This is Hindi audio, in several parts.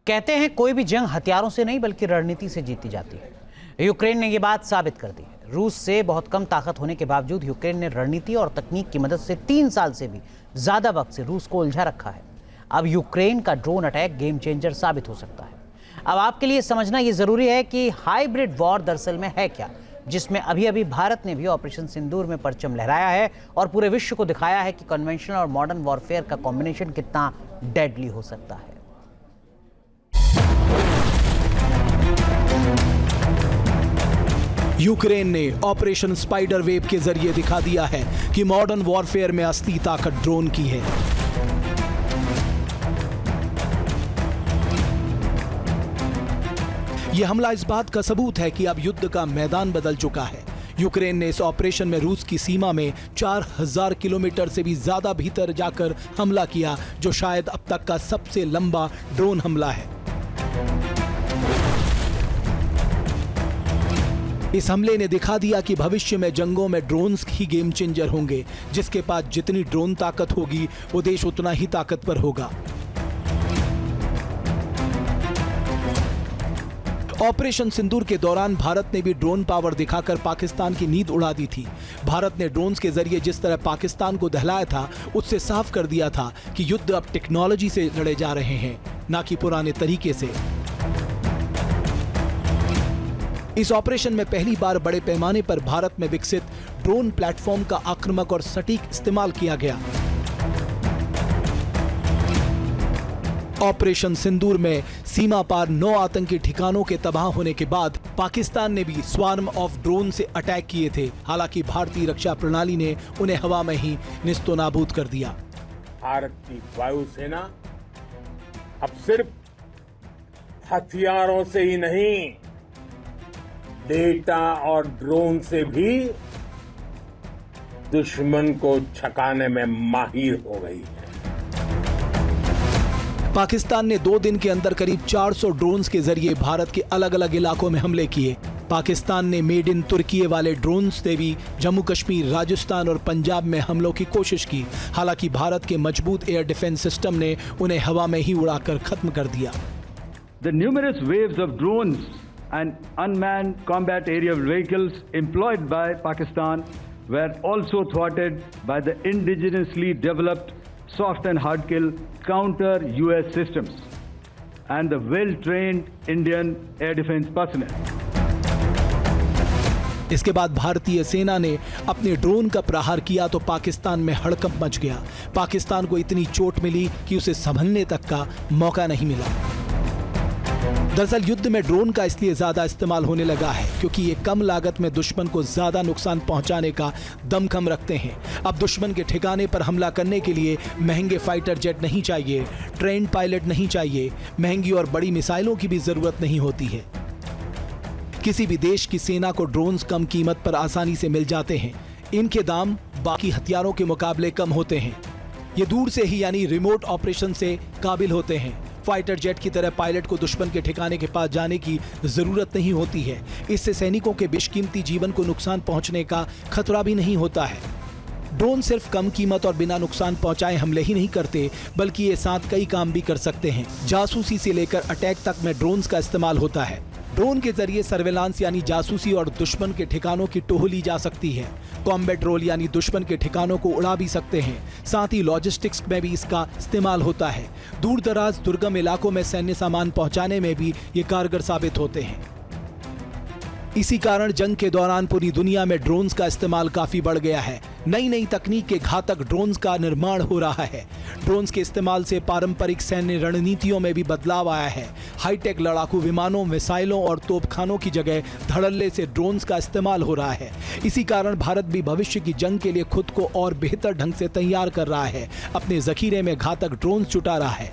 कहते हैं कोई भी जंग हथियारों से नहीं बल्कि रणनीति से जीती जाती है। यूक्रेन ने यह बात साबित कर दी है। रूस से बहुत कम ताकत होने के बावजूद यूक्रेन ने रणनीति और तकनीक की मदद से 3 साल से भी ज्यादा वक्त से रूस को उलझा रखा है। अब यूक्रेन का ड्रोन अटैक गेम चेंजर साबित हो सकता है। अब आपके लिए समझना यह जरूरी है कि हाइब्रिड वॉर दरअसल में है क्या, जिसमें अभी अभी भारत ने भी ऑपरेशन सिंदूर में परचम लहराया है और पूरे विश्व को दिखाया है कि कन्वेंशनल और मॉडर्न वॉरफेयर का कॉम्बिनेशन कितना डेडली हो सकता है। यूक्रेन ने ऑपरेशन स्पाइडर वेव के जरिए दिखा दिया है कि मॉडर्न वॉरफेयर में असली ताकत ड्रोन की है। यह हमला इस बात का सबूत है कि अब युद्ध का मैदान बदल चुका है। यूक्रेन ने इस ऑपरेशन में रूस की सीमा में 4000 किलोमीटर से भी ज्यादा भीतर जाकर हमला किया, जो शायद अब तक का सबसे लंबा ड्रोन हमला है। इस हमले ने दिखा दिया कि भविष्य में जंगों में ड्रोन्स ही गेम चेंजर होंगे। जिसके पास जितनी ड्रोन ताकत होगी वो देश उतना ही ताकतवर होगा। ऑपरेशन सिंदूर के दौरान भारत ने भी ड्रोन पावर दिखाकर पाकिस्तान की नींद उड़ा दी थी। भारत ने ड्रोन्स के जरिए जिस तरह पाकिस्तान को दहलाया था, उससे साफ कर दिया था कि युद्ध अब टेक्नोलॉजी से लड़े जा रहे हैं, ना कि पुराने तरीके से। इस ऑपरेशन में पहली बार बड़े पैमाने पर भारत में विकसित ड्रोन प्लेटफॉर्म का आक्रामक और सटीक इस्तेमाल किया गया। ऑपरेशन सिंदूर में सीमा पार 9 आतंकी ठिकानों के तबाह होने के बाद पाकिस्तान ने भी स्वार्म ऑफ ड्रोन से अटैक किए थे। हालांकि भारतीय रक्षा प्रणाली ने उन्हें हवा में ही निस्तो नाबूद कर दिया। भारत की वायुसेना अब सिर्फ हथियारों से ही नहीं, डेटा और ड्रोन से भी दुश्मन को छकाने में माहिर हो गई है। पाकिस्तान ने 2 दिन के अंदर करीब 400 ड्रोन्स के जरिए भारत के अलग अलग इलाकों में हमले किए। पाकिस्तान ने मेड इन तुर्की वाले ड्रोन्स से भी जम्मू कश्मीर, राजस्थान और पंजाब में हमलों की कोशिश की। हालांकि भारत के मजबूत एयर डिफेंस सिस्टम ने उन्हें हवा में ही उड़ाकर खत्म कर दिया। The numerous waves of drones and unmanned combat aerial vehicles employed by Pakistan were also thwarted by the indigenously developed soft and hard kill counter US systems and the well-trained Indian air defense personnel. इसके बाद भारतीय सेना ने अपने ड्रोन का प्रहार किया तो पाकिस्तान में हड़कंप मच गया। पाकिस्तान को इतनी चोट मिली कि उसे संभलने तक का मौका नहीं मिला। दरअसल युद्ध में ड्रोन का इसलिए ज्यादा इस्तेमाल होने लगा है क्योंकि ये कम लागत में दुश्मन को ज्यादा नुकसान पहुंचाने का दमखम रखते हैं। अब दुश्मन के ठिकाने पर हमला करने के लिए महंगे फाइटर जेट नहीं चाहिए, ट्रेन्ड पायलट नहीं चाहिए, महंगी और बड़ी मिसाइलों की भी जरूरत नहीं होती है। किसी भी देश की सेना को ड्रोन्स कम कीमत पर आसानी से मिल जाते हैं। इनके दाम बाकी हथियारों के मुकाबले कम होते हैं। ये दूर से ही यानी रिमोट ऑपरेशन से काबिल होते हैं। फाइटर जेट की तरह पायलट को दुश्मन के ठिकाने के पास जाने की जरूरत नहीं होती है। इससे सैनिकों के बेशकीमती जीवन को नुकसान पहुंचने का खतरा भी नहीं होता है। ड्रोन सिर्फ कम कीमत और बिना नुकसान पहुंचाए हमले ही नहीं करते, बल्कि ये साथ कई काम भी कर सकते हैं। जासूसी से लेकर अटैक तक में ड्रोन्स का इस्तेमाल होता है। ड्रोन के जरिए सर्वेलांस यानी जासूसी और दुश्मन के ठिकानों की टोह ली जा सकती है। कॉम्बैट रोल यानी दुश्मन के ठिकानों को उड़ा भी सकते हैं। साथ ही लॉजिस्टिक्स में भी इसका इस्तेमाल होता है। दूर दराज दुर्गम इलाकों में सैन्य सामान पहुंचाने में भी ये कारगर साबित होते हैं। इसी कारण जंग के दौरान पूरी दुनिया में ड्रोन्स का इस्तेमाल काफी बढ़ गया है। नई नई तकनीक के घातक ड्रोन्स का निर्माण हो रहा है। ड्रोन्स के इस्तेमाल से पारंपरिक सैन्य रणनीतियों में भी बदलाव आया है। हाईटेक लड़ाकू विमानों, मिसाइलों और तोपखानों की जगह धड़ल्ले से ड्रोन्स का इस्तेमाल हो रहा है। इसी कारण भारत भी भविष्य की जंग के लिए खुद को और बेहतर ढंग से तैयार कर रहा है। अपने जखीरे में घातक ड्रोन्स जुटा रहा है।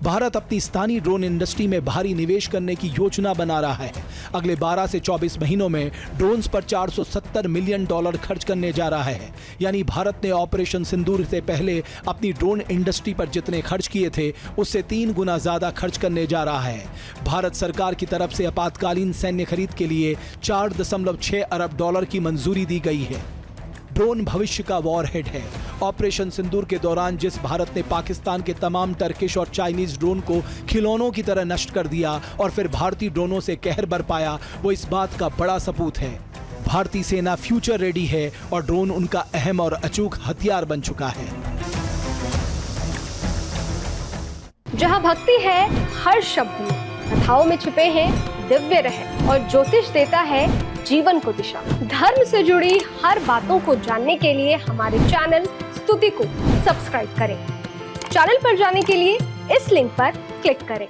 भारत अपनी स्थानीय ड्रोन इंडस्ट्री में भारी निवेश करने की योजना बना रहा है। अगले 12 से 24 महीनों में ड्रोन्स पर $470 मिलियन खर्च करने जा रहा है। यानी भारत ने ऑपरेशन सिंदूर से पहले अपनी ड्रोन इंडस्ट्री पर जितने खर्च किए थे उससे 3 गुना ज्यादा खर्च करने जा रहा है। भारत सरकार की तरफ से आपातकालीन सैन्य खरीद के लिए $4.6 अरब की मंजूरी दी गई है। ड्रोन भविष्य का वॉरहेड है ऑपरेशन सिंदूर के दौरान जिस भारत ने पाकिस्तान के तमाम टर्किश और चाइनीज ड्रोन को खिलौनों की तरह नष्ट कर दिया और फिर भारतीय ड्रोनों से कहर बरपाया, वो इस बात का बड़ा सबूत है। भारतीय सेना फ्यूचर रेडी है और ड्रोन उनका अहम और अचूक हथियार बन चुका है। जहां भक्ति है हर शब्द में, कथाओं में छिपे हैं दिव्य रहस्य और ज्योतिष देता है जीवन को दिशा। धर्म से जुड़ी हर बातों को जानने के लिए हमारे चैनल स्तुति को सब्सक्राइब करें। चैनल पर जाने के लिए इस लिंक पर क्लिक करें।